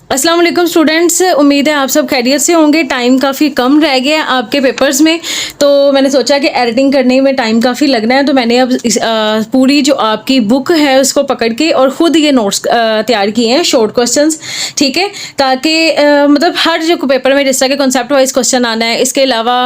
अस्सलाम वालेकुम स्टूडेंट्स, उम्मीद है आप सब खैरियत से होंगे। टाइम काफ़ी कम रह गया आपके पेपर्स में, तो मैंने सोचा कि एडिटिंग करने में टाइम काफ़ी लगना है, तो मैंने अब पूरी जो आपकी बुक है उसको पकड़ के और ख़ुद ये नोट्स तैयार किए हैं, शॉर्ट क्वेश्चंस, ठीक है, ताकि मतलब हर जो पेपर में जिस तरह के कॉन्सेप्ट वाइज क्वेश्चन आना है, इसके अलावा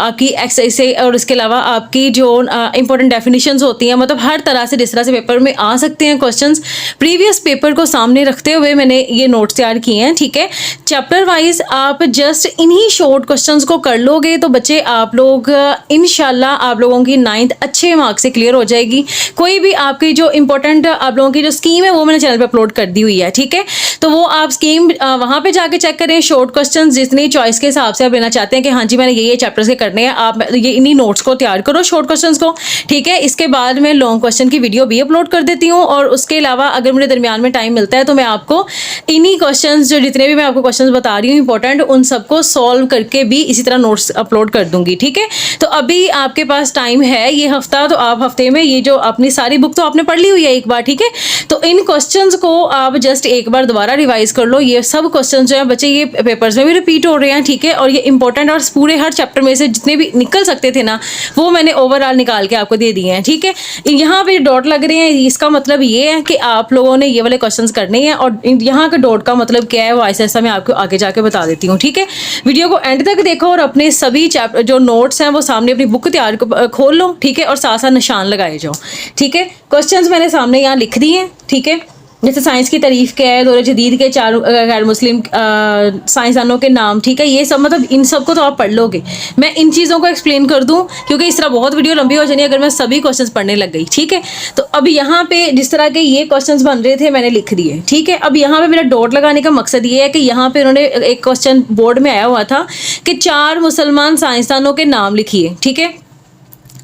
आपकी एक्सरसाइज से और इसके अलावा आपकी जो इंपॉर्टेंट डेफिनेशंस होती हैं, मतलब हर तरह से जिस तरह से पेपर में आ सकते हैं क्वेश्चंस, प्रीवियस पेपर को सामने रखते हुए मैंने ये नोट्स तैयार किए हैं, ठीक है। चैप्टर वाइज आप जस्ट इन्हीं शॉर्ट क्वेश्चंस को कर लोगे तो बच्चे आप लोग इंशाल्लाह आप लोगों की 9th अच्छे मार्क्स से क्लियर हो जाएगी। कोई भी आपकी जो इंपॉर्टेंट आप लोगों की जो स्कीम है वो मैंने चैनल पे अपलोड कर दी हुई है, ठीक है। तो वो आप स्कीम वहाँ पे जाके चेक करें। शॉर्ट क्वेश्चन जितनी चॉइस के हिसाब से आप लेना चाहते हैं कि हाँ जी मैंने ये चैप्टर्स के करने हैं, आप ये इन्हीं नोट्स को तैयार करो, शॉर्ट क्वेश्चन को, ठीक है। इसके बाद मैं लॉन्ग क्वेश्चन की वीडियो भी अपलोड कर देती हूँ, और उसके अलावा अगर मुझे दरमियान में टाइम मिलता है तो मैं आपको इन्हीं क्वेश्चन जो जितने भी मैं आपको क्वेश्चंस बता रही हूँ इंपॉर्टेंट, उन सबको सॉल्व करके भी इसी तरह नोट्स अपलोड कर दूंगी, ठीक है। तो अभी आपके पास टाइम है ये हफ्ता, तो आप हफ्ते में ये जो अपनी सारी बुक तो आपने पढ़ ली हुई है एक बार, ठीक है। तो इन क्वेश्चंस को आप जस्ट एक बार दोबारा रिवाइज कर लो। ये सब क्वेश्चंस जो है बच्चे ये पेपर्स में भी रिपीट हो रहे हैं, ठीक है, और ये इंपॉर्टेंट और पूरे हर चैप्टर में से जितने भी निकल सकते थे ना वो मैंने ओवरऑल निकाल के आपको दे दिए हैं, ठीक है। यहाँ पे डॉट लग रहे हैं, इसका मतलब ये है कि आप लोगों ने ये वाले क्वेश्चंस करने हैं, और यहाँ का डॉट का मतलब क्या है वो ऐसा मैं आपको आगे जाके बता देती हूँ, ठीक है। वीडियो को एंड तक देखो और अपने सभी चैप्टर जो नोट्स हैं वो सामने अपनी बुक तैयार खोल लो, ठीक है, और साथ साथ निशान लगाए जाओ, ठीक है। क्वेश्चंस मैंने सामने यहाँ लिख दिए हैं, ठीक है। जैसे साइंस की तारीफ क्या है, दौर जदीद के 4 गैर मुस्लिम साइंसदानों के नाम, ठीक है, ये सब मतलब इन सब को तो आप पढ़ लोगे। मैं इन चीज़ों को एक्सप्लेन कर दूं क्योंकि इस तरह बहुत वीडियो लंबी हो जानी अगर मैं सभी क्वेश्चंस पढ़ने लग गई, ठीक है। तो अब यहाँ पे जिस तरह के ये क्वेश्चंस बन रहे थे मैंने लिख दिए, ठीक है। अब यहाँ पे मेरा डॉट लगाने का मकसद ये है कि यहाँ पे उन्होंने एक क्वेश्चन बोर्ड में आया हुआ था कि 4 मुसलमान साइंसदानों के नाम लिखिए, ठीक है।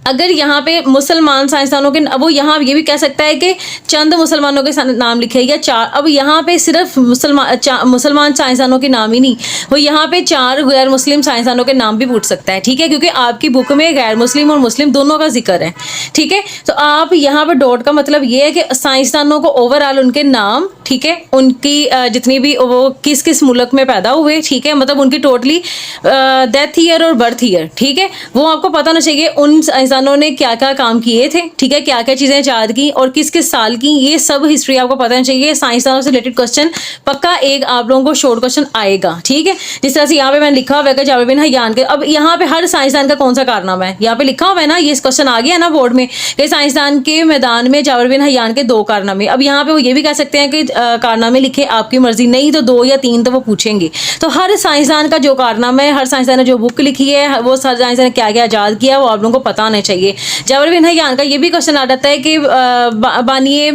अगर यहाँ पे मुसलमान साइंसदानों के, अब वो यहाँ ये भी कह सकता है कि चंद मुसलमानों के नाम लिखे या 4, अब यहाँ पे सिर्फ मुसलमान साइंसदानों के नाम ही नहीं, वो यहाँ पे 4 गैर मुस्लिम साइंसदानों के नाम भी पूछ सकता है, ठीक है, क्योंकि आपकी बुक में गैर मुस्लिम और मुस्लिम दोनों का जिक्र है, ठीक है। तो आप यहाँ पर डॉट का मतलब ये है कि साइंसदानों को ओवरऑल उनके नाम, ठीक है, उनकी जितनी भी वो किस किस मुल्क में पैदा हुए, ठीक है, मतलब उनकी टोटली डेथ ईयर और बर्थ ईयर, ठीक है, वो आपको पता होना चाहिए। उन साइंसदानों ने क्या क्या काम किए थे, ठीक है, क्या क्या चीज़ें इजाद की और किस किस साल की, ये सब हिस्ट्री आपको पता होना चाहिए। साइंसदानों से रिलेटेड क्वेश्चन पक्का एक आप लोगों को शॉर्ट क्वेश्चन आएगा, ठीक है। जिस तरह से यहाँ पे मैंने लिखा हुआ है जाबिर बिन हय्यान के, अब यहाँ पे हर साइंसदान का कौन सा कारनामा है यहाँ पे लिखा हुआ है ना, ये क्वेश्चन आ गया ना बोर्ड में कि साइंसदान के मैदान में जाबिर बिन हय्यान के 2 कारनामे। अब यहाँ पे वो ये भी कह सकते हैं कि कारनामे लिखे आपकी मर्जी, नहीं तो 2 या 3 तो वो पूछेंगे। तो हर साइंसदान का जो कारनामा है, हर साइंसदान ने जो बुक लिखी है, वो साइंसदान ने क्या क्या इजाद किया वो आप लोगों को पता होना चाहिए। जाबिर बिन हय्यान का ये भी क्वेश्चन आ जाता है कि बानिए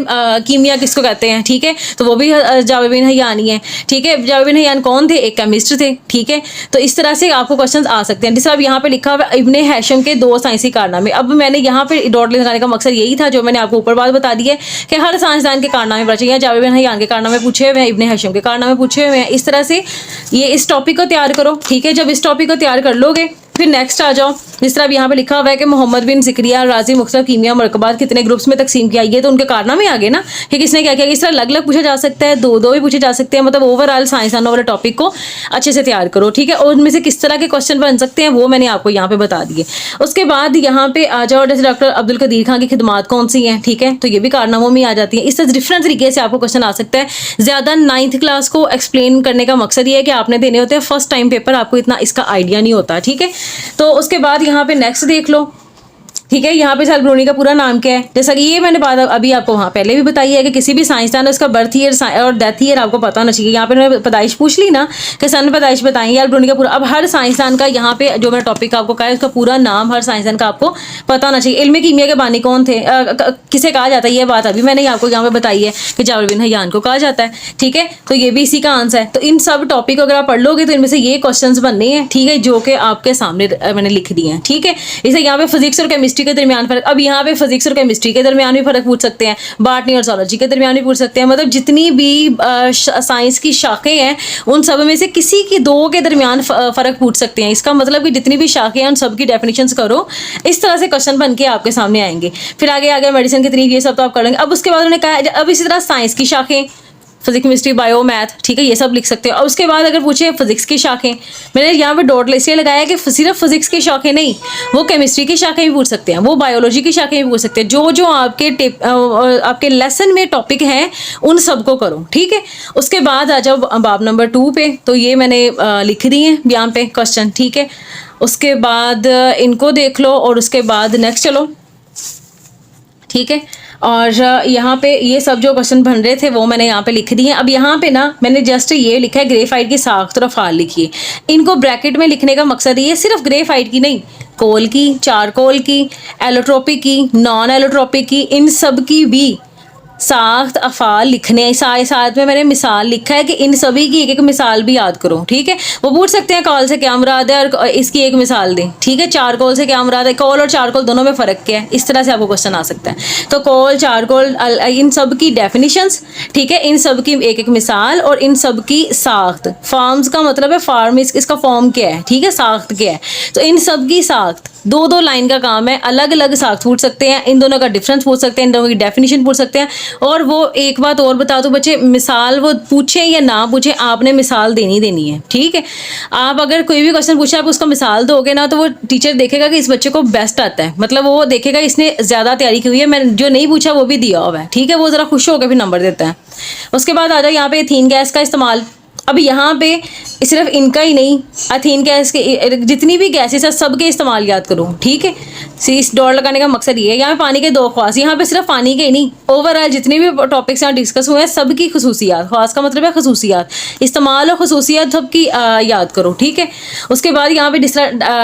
कीमिया किसको कहते हैं, ठीक है, तो वो भी जाबिर बिन हय्यान ही है, ठीक है। जाबिर बिन हय्यान कौन थे? एक केमिस्ट थे, ठीक है। तो इस तरह से आपको क्वेश्चन आ सकते हैं। जिस तरह यहाँ पे लिखा हुआ है इब्ने हैशम के 2 साइंसी कारनामे। अब मैंने यहाँ पे डॉट लगाने का मकसद यही था जो मैंने आपको ऊपर बात बता दी है कि हर साइंसदान के कारनामे पढ़ चाहिए। जाबिर बिन हय्यान के कारनामे पूछे हुए हैं, इब्ने हैशम के कारनामे पूछे हुए हैं। इस तरह से ये इस टॉपिक को तैयार करो, ठीक है। जब इस टॉपिक को तैयार कर लोगे फिर नेक्स्ट आ जाओ। जिस तरह अब यहाँ पे लिखा हुआ है कि मोहम्मद बिन ज़िक्रिया राजी मुख्तलिफ कीमिया मरकबात कितने ग्रुप्स में तकसीम किया, ये तो उनके कारनामे आ गए ना कि किसने क्या किया। इस तरह अलग अलग पूछा जा सकता है, 2 भी पूछे जा सकते हैं। मतलब ओवरऑल साइंसदानों वाले टॉपिक को अच्छे से तैयार करो, ठीक है। और उनमें से किस तरह के क्वेश्चन बन सकते हैं वो मैंने आपको यहाँ पे बता दिए। उसके बाद यहाँ पे आ जाओ, जैसे डॉक्टर अब्दुल कदीर खान की खिदमात कौन सी हैं, ठीक है, तो ये भी कारनामों में आ जाती है। इस तरह डिफरेंट तरीके से आपको क्वेश्चन आ सकता है। ज़्यादा 9th क्लास को एक्सप्लेन करने का मकसद ये है कि आपने देने होते हैं फर्स्ट टाइम पेपर, आपको इतना इसका आइडिया नहीं होता, ठीक है। तो उसके बाद यहाँ पे नेक्स्ट देख लो, ठीक है। यहाँ पे सैलब्रूनी का पूरा नाम क्या है, जैसा कि ये मैंने बात अभी आपको वहाँ पहले भी बताई है कि किसी भी साइंसदान उसका बर्थ ईयर और डेथ ईयर आपको पता होना चाहिए। यहाँ पे उन्होंने पैदाइश पूछ ली ना कि सन पैदाइश बताएंगे, सैलब्रूनी का पूरा। अब हर साइंसदान का यहाँ पे जो मैंने टॉपिक आपको कहा है उसका पूरा नाम हर साइंसदान का आपको पता होना चाहिए। इल्म कीमिया के बानी कौन थे, किसे कहा जाता है, ये बात अभी मैंने आपको यहाँ पे बताई है कि जाबिर बिन हय्यान को कहा जाता है, ठीक है। तो ये भी इसी का आंसर है। तो इन सब टॉपिक अगर आप पढ़ लोगे तो इनमें से ये क्वेश्चन बनने हैं, ठीक है, जो कि आपके सामने मैंने लिख दिए हैं, ठीक है। इसे यहाँ पे फिजिक्स और केमिस्ट्री के दरमियान फर्क, अब यहाँ पे फिजिक्स और केमिस्ट्री के दरमियान भी फर्क पूछ सकते हैं, बॉटनी और ज़ूलॉजी के दरमियान भी पूछ सकते हैं। मतलब जितनी भी साइंस की शाखें हैं उन सब में से किसी की 2 के दरमियान फ़र्क पूछ सकते हैं। इसका मतलब कि जितनी भी शाखें हैं उन सब की डेफिनेशंस करो, इस तरह से क्वेश्चन बन के आपके सामने आएंगे। फिर आगे आगे मेडिसिन की तरीफ, ये सब तो आप कर लेंगे। अब उसके बाद उन्होंने कहा अब इसी तरह साइंस की शाखें, फिजिक्स केमिस्ट्री बायो मैथ, ठीक है, ये सब लिख सकते हो। और उसके बाद अगर पूछे फिजिक्स की शाखें, मैंने यहाँ पे डॉट इसलिए लगाया कि सिर्फ फिजिक्स की शाखें नहीं, वो केमिस्ट्री की शाखें भी पूछ सकते हैं, वो बायोलॉजी की शाखें भी पूछ सकते हैं। जो जो आपके लेसन में टॉपिक हैं उन सबको करो, ठीक है। उसके बाद आ जाओ बाब नंबर 2 पे, तो ये मैंने लिख दी है यहाँ पे क्वेश्चन, ठीक है। उसके बाद इनको देख लो और उसके बाद नेक्स्ट चलो, ठीक है। और यहाँ पे ये सब जो क्वेश्चन बन रहे थे वो मैंने यहाँ पे लिख दिए। अब यहाँ पे ना मैंने जस्ट ये लिखा है ग्रेफाइट की साख्त और अफ़ाल लिखिए। इनको ब्रैकेट में लिखने का मकसद ये सिर्फ ग्रेफाइट की नहीं, कोल की, चारकोल की, एलोट्रोपिक की, नॉन एलोट्रोपिक की, इन सब की भी साख्त अफ़ाल लिखने हैं। साथ में मैंने मिसाल लिखा है कि इन सभी की एक एक मिसाल भी याद करो, ठीक है। वो पूछ सकते हैं कॉल से क्या मुराद है और इसकी एक मिसाल दें, ठीक है। चारकोल से क्या मुराद है, कोल और चारकोल दोनों में फ़र्क क्या है, इस तरह से आपको क्वेश्चन आ सकता है। तो कोल, चारकोल, इन सब की डेफिनेशंस, ठीक है, इन सब की एक एक मिसाल और इन सब की साख्त। फॉर्म्स का मतलब है फार्म, इसका फॉर्म क्या है, ठीक है, साख्त क्या है। तो इन सब की साख्त 2-2 लाइन का काम है। अलग अलग साख्त पूछ सकते हैं, इन दोनों का डिफरेंस पूछ सकते हैं, इन दोनों की डेफिनेशन पूछ सकते हैं। और वो एक बात और बता दो बच्चे, मिसाल वो पूछे या ना पूछे, आपने मिसाल देनी है, ठीक है। आप अगर कोई भी क्वेश्चन पूछे आप उसका मिसाल दोगे ना, तो वो टीचर देखेगा कि इस बच्चे को बेस्ट आता है, मतलब वो देखेगा इसने ज़्यादा तैयारी की हुई है, मैं जो नहीं पूछा वो भी दिया हुआ है, ठीक है। वो ज़रा खुश होकर फिर नंबर देता है। उसके बाद आ जाओ यहाँ पे एथीन गैस का इस्तेमाल। अब यहाँ पे सिर्फ इनका ही नहीं, एथीन गैस के जितनी भी गैसेस है सबके इस्तेमाल याद करो, ठीक है। इस डॉट लगाने का मकसद ये है। यहाँ पे पानी के 2 ख्वास, यहाँ पे सिर्फ पानी के ही नहीं, ओवरऑल जितने भी टॉपिक्स यहाँ डिस्कस हुए हैं सबकी खसूसियात, ख्वास का मतलब है खसूसियात, इस्तेमाल और खसूसियात सबकी याद करो, ठीक है। उसके बाद यहाँ पे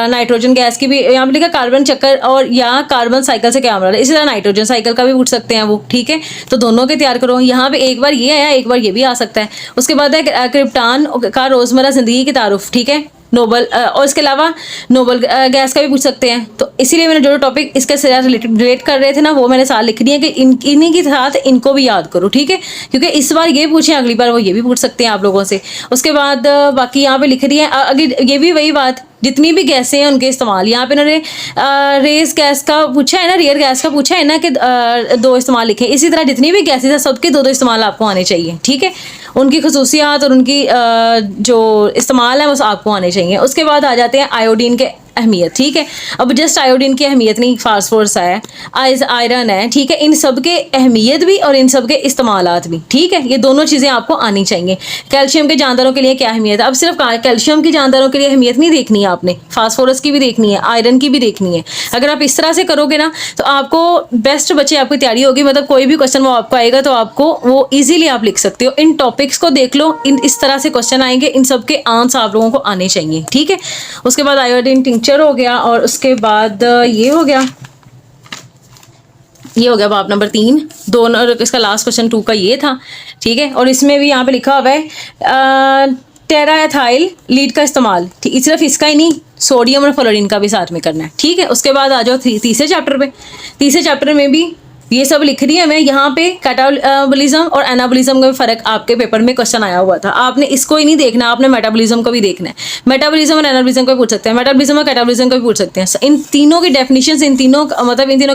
नाइट्रोजन गैस की भी यहाँ पे लिखा कार्बन चक्कर और यहाँ कार्बन साइकिल से क्या मतलब है, इसी तरह नाइट्रोजन साइकिल का भी पूछ सकते हैं वो, ठीक है। तो दोनों के तैयार करो। यहाँ पे एक बार ये आया, एक बार ये भी आ सकता है। उसके बाद है क्रिप्टान का रोज़मर्रा ज़िंदगी की तारुफ, ठीक है, नोबल, और इसके अलावा नोबल गैस का भी पूछ सकते हैं। तो इसीलिए मैंने जो टॉपिक इसके साथ रिलेट कर रहे थे ना वो मैंने साथ लिख दिए कि इन्हीं के साथ इनको भी याद करो, ठीक है, क्योंकि इस बार ये पूछें अगली बार वो ये भी पूछ सकते हैं आप लोगों से। उसके बाद बाकी यहाँ पे लिख दिए। अगर ये भी वही बात, जितनी भी गैसें हैं उनके इस्तेमाल, यहाँ पे उन्होंने रेस गैस का पूछा है ना, रियर गैस का पूछा है ना कि 2 इस्तेमाल लिखे। इसी तरह जितनी भी गैसेज है सबके 2-2 इस्तेमाल आपको आने चाहिए, ठीक है। उनकी खसूसियात और उनकी जो इस्तेमाल है वो आपको आने चाहिए। उसके बाद आ जाते हैं आयोडीन के अहमियत, ठीक है। अब जस्ट आयोडीन की अहमियत नहीं, फास्फोरस है, आयरन है, ठीक है, इन सब के अहमियत भी और इन सब के इस्तेमालात भी, ठीक है। ये दोनों चीज़ें आपको आनी चाहिए। कैल्शियम के जानदारों के लिए क्या अहमियत है, अब सिर्फ कैल्शियम की जानदारों के लिए अहमियत नहीं देखनी है आपने, फास्फोरस की भी देखनी है, आयरन की भी देखनी है। अगर आप इस तरह से करोगे ना तो आपको बेस्ट बच्चे आपकी तैयारी होगी, मतलब कोई भी क्वेश्चन वो आपको आएगा तो आपको वो ईजिली आप लिख सकते हो। इन टॉपिक्स को देख लो, इस तरह से क्वेश्चन आएंगे, इन सब के आंसर आप लोगों को आने चाहिए, ठीक है। उसके बाद आयोडीन टिंक्चर हो गया और उसके बाद ये हो गया बाब नंबर 3 दोनों। इसका लास्ट क्वेश्चन 2 का ये था, ठीक है। और इसमें भी यहाँ पे लिखा हुआ है टेराएथाइल लीड का इस्तेमाल, ठीक, सिर्फ इसका ही नहीं, सोडियम और फ्लोरीन का भी साथ में करना है, ठीक है। उसके बाद आ जाओ तीसरे चैप्टर पे। तीसरे चैप्टर में भी ये सब लिख रही है मैं। यहाँ पे कैटाबॉलिज्म और एनाबॉलिज्म का फ़र्क आपके पेपर में क्वेश्चन आया हुआ था, आपने इसको ही नहीं देखना, आपने मेटाबॉलिज्म को भी देखना है। मेटाबॉलिज्म और एनाबॉलिज्म को भी पूछ सकते हैं, मेटाबॉलिज्म और कैटाबॉलिज्म को भी पूछ सकते हैं। इन तीनों की डेफिनेशन, इन तीनों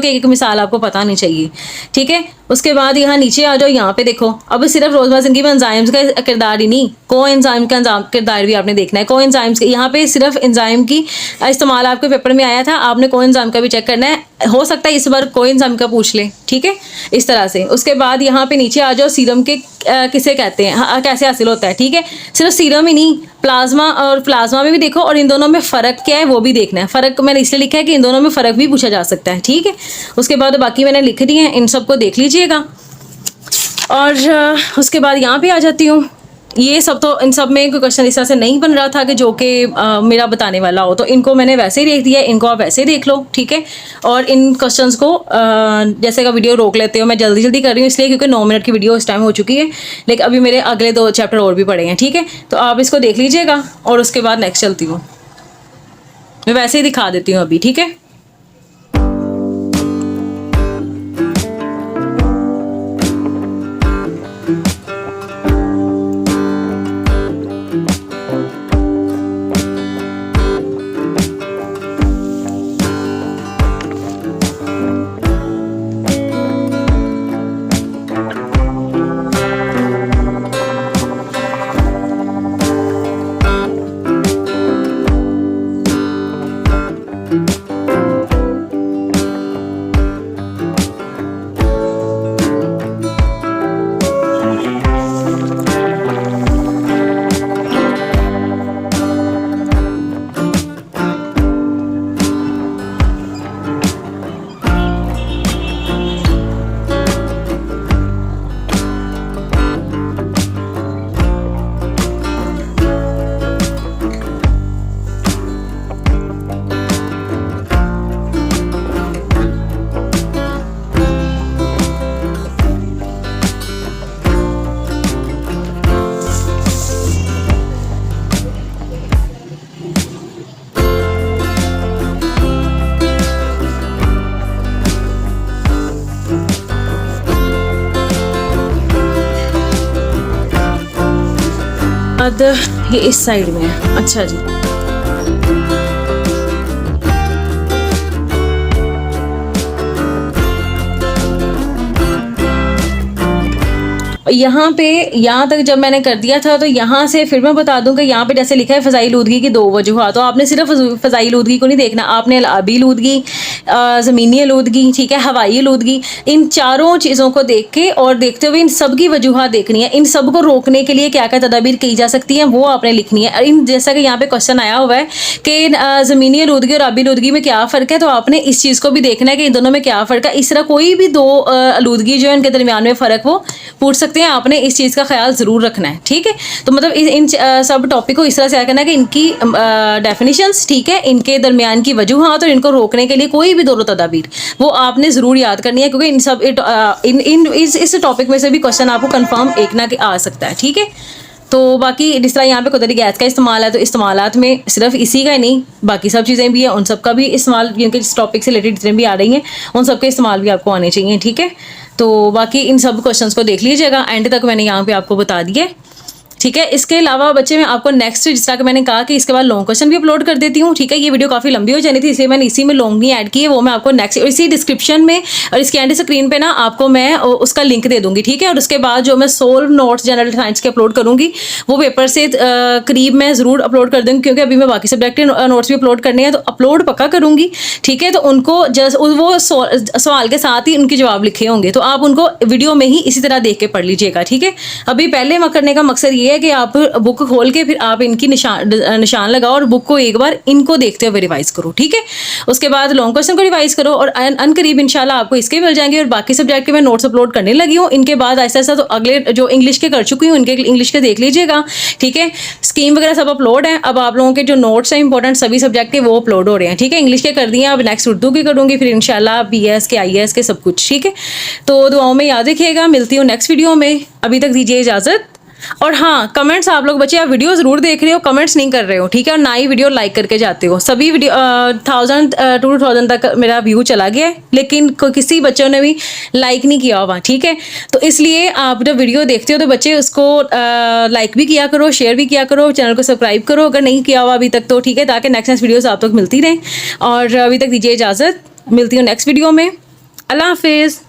की एक मिसाल आपको पता नहीं चाहिए, ठीक है। उसके बाद यहाँ नीचे आ जाओ, यहाँ पे देखो, अब सिर्फ रोज़मर्रा ज़िंदगी में एंजाइम्स का किरदार ही नहीं, को एंजाइम का किरदार भी आपने देखना है। को एंजाइम्स के यहाँ पे सिर्फ एंजाइम की इस्तेमाल आपके पेपर में आया था, आपने को एंजाइम का भी चेक करना है। हो सकता है इस बार को एंजाइम का पूछ ले, ठीक है, इस तरह से। उसके बाद यहाँ पे नीचे आ जाओ, सीरम के किसे कहते हैं, कैसे हासिल होता है, ठीक है। सिर्फ सीरम ही नहीं, प्लाज्मा, और प्लाज्मा में भी देखो, और इन दोनों में फ़र्क क्या है वो भी देखना है। फ़र्क मैंने इसलिए लिखा है कि इन दोनों में फ़र्क भी पूछा जा सकता है, ठीक है। उसके बाद बाकी मैंने लिख दिए हैं, इन सबको देख लीजिएगा। और उसके बाद यहाँ पे आ जाती हूँ। ये सब तो इन सब में कोई क्वेश्चन इस तरह से नहीं बन रहा था कि जो कि मेरा बताने वाला हो, तो इनको मैंने वैसे ही देख दिया, इनको आप वैसे ही देख लो, ठीक है। और इन क्वेश्चंस को जैसे का वीडियो रोक लेते हो, मैं जल्दी जल्दी कर रही हूँ इसलिए क्योंकि 9 मिनट की वीडियो इस टाइम हो चुकी है, लेकिन अभी मेरे अगले 2 चैप्टर और भी पड़े हैं, ठीक है। तो आप इसको देख लीजिएगा और उसके बाद नेक्स्ट चलती हूँ, मैं वैसे ही दिखा देती हूँ अभी, ठीक है। बाद ये इस साइड में है। अच्छा जी, यहाँ पे यहाँ तक जब मैंने कर दिया था तो यहाँ से फिर मैं बता दूं कि यहाँ पे जैसे लिखा है फ़ज़ाइल ऊदगी की 2 वजूहात, तो आपने सिर्फ फ़ज़ाइल ऊदगी को नहीं देखना, आपने अबी आलूदगी, ज़मीनी आलूदगी, ठीक है, हवाई आलूदगी, इन चारों चीज़ों को देख के और देखते हुए इन सब की वजूहात देखनी है। इन सब को रोकने के लिए क्या क्या तदाबीर की जा सकती हैं वो आपने लिखनी है। इन जैसा कि यहाँ पे क्वेश्चन आया हुआ है कि ज़मीनी आलूदगी और आबी आलूदगी में क्या फ़र्क है, तो आपने इस चीज़ को भी देखना है कि इन दोनों में क्या फ़र्क है। इस तरह कोई भी 2 आलूदगी जो है इनके दरमियान में फ़र्क वो पूछ सकते हैं, आपने इस चीज़ का ख्याल ज़रूर रखना है, ठीक है। तो मतलब इन सब टॉपिक को इस तरह से करना है कि इनकी डेफिनेशंस, ठीक है, इनके दरमियान की वजूहात और इनको रोकने के लिए कोई भी 2 तदाबीर वो आपने ज़रूर याद करनी है, क्योंकि इन सब इस टॉपिक में से भी क्वेश्चन आपको कंफर्म एक ना आ सकता है, ठीक है। तो बाकी जिस तरह यहाँ पे कुदरती गैस का इस्तेमाल है, तो इस्तेमालात में सिर्फ इसी का ही नहीं बाकी सब चीज़ें भी हैं, उन सब का भी इस्तेमाल, जिनके इस टॉपिक से रिलेटेड जितने भी आ रही हैं उन सब के इस्तेमाल भी आपको आने चाहिए, ठीक है। तो बाकी इन सब क्वेश्चंस को देख लीजिएगा, एंड तक मैंने यहाँ पे आपको बता दिया, ठीक है। इसके अलावा बच्चे मैं आपको नेक्स्ट, जिस तरह कि मैंने कहा कि इसके बाद लॉन्ग क्वेश्चन भी अपलोड कर देती हूँ, ठीक है। ये वीडियो काफ़ी लंबी हो जानी थी इसलिए मैंने इसी में लॉन्ग नहीं ऐड की है, वो मैं आपको नेक्स्ट इसी डिस्क्रिप्शन में और इसके एंड स्क्रीन पे ना आपको मैं उसका लिंक दे दूँगी, ठीक है। और उसके बाद जो मैं सोल्व नोट्स जनरल साइंस के अपलोड करूँगी वो पेपर से करीब मैं ज़रूर अपलोड कर दूँगी, क्योंकि अभी मैं बाकी सब्जेक्ट के नोट्स भी अपलोड करने हैं, तो अपलोड पक्का करूँगी, ठीक है। तो उनको जस्ट वो सवाल के साथ ही उनके जवाब लिखे होंगे, तो आप उनको वीडियो में ही इसी तरह देख के पढ़ लीजिएगा, ठीक है। अभी पहले करने का मकसद ये है कि आप बुक खोल के फिर आप इनकी निशान लगाओ और बुक को एक बार इनको देखते हुए रिवाइज करो, ठीक है। उसके बाद लॉन्ग क्वेश्चन को रिवाइज करो और अनकरीब इंशाल्लाह आपको इसके मिल जाएंगे। और बाकी सब्जेक्ट के मैं नोट्स अपलोड करने लगी हूँ, इनके बाद ऐसा ऐसा तो अगले जो इंग्लिश के कर चुकी हूँ इनके इंग्लिश के देख लीजिएगा, ठीक है। स्कीम वगैरह सब अपलोड है, अब आप लोगों के जो नोट्स हैं इंपॉर्टेंट सभी सब्जेक्ट के वो अपलोड हो रहे हैं, ठीक है। इंग्लिश के कर दिए, अब नेक्स्ट उर्दू की करूँगी, फिर इंशाल्लाह BS के IAS के सब कुछ, ठीक है। तो दुआओं में याद रखिएगा, मिलती हूँ नेक्स्ट वीडियो में, अभी तक दीजिए इजाज़त। और हाँ, कमेंट्स आप लोग बच्चे आप वीडियो ज़रूर देख रहे हो, कमेंट्स नहीं कर रहे हो, ठीक है। और ना ही वीडियो लाइक करके जाते हो। सभी वीडियो 1000 to 2000 तक मेरा व्यू चला गया है, लेकिन किसी बच्चों ने भी लाइक नहीं किया हुआ, ठीक है। तो इसलिए आप जब वीडियो देखते हो तो बच्चे उसको लाइक भी किया करो, शेयर भी किया करो, चैनल को सब्सक्राइब करो अगर नहीं किया हुआ अभी तक तो, ठीक है, ताकि नेक्स्ट वीडियोज़ आप तक मिलती रहें। और अभी तक दीजिए इजाज़त, मिलती हूँ नेक्स्ट वीडियो में। अल्लाह हाफिज़।